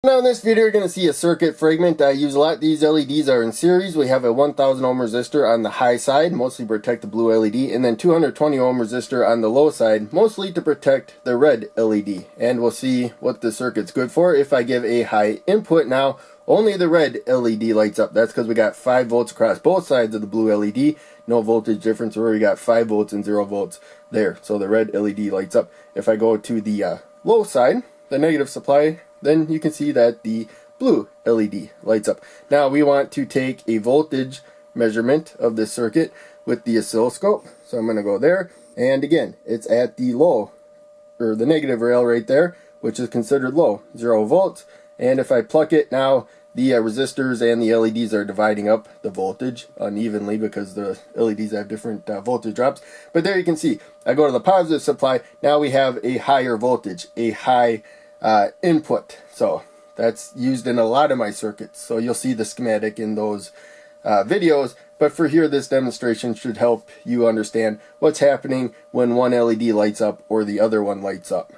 Now in this video you're going to see a circuit fragment I use a lot. These LEDs are in series. We have a 1000 ohm resistor on the high side, mostly to protect the blue LED, and then 220 ohm resistor on the low side, mostly to protect the red LED. And we'll see what the circuit's good for. If I give a high input now, only the red LED lights up. That's because we got 5 volts across both sides of the blue LED. No voltage difference where we got 5 volts and 0 volts there. So the red LED lights up. If I go to the low side, the negative supply, then you can see that the blue LED lights up. Now we want to take a voltage measurement of this circuit with the oscilloscope. So I'm going to go there, and again, it's at the low, or the negative rail right there, which is considered low, 0 volts. And if I pluck it now, the resistors and the LEDs are dividing up the voltage unevenly because the LEDs have different voltage drops. But there you can see, I go to the positive supply, now we have a higher voltage, a high input. So that's used in a lot of my circuits. So you'll see the schematic in those videos. But for here, this demonstration should help you understand what's happening when one LED lights up or the other one lights up.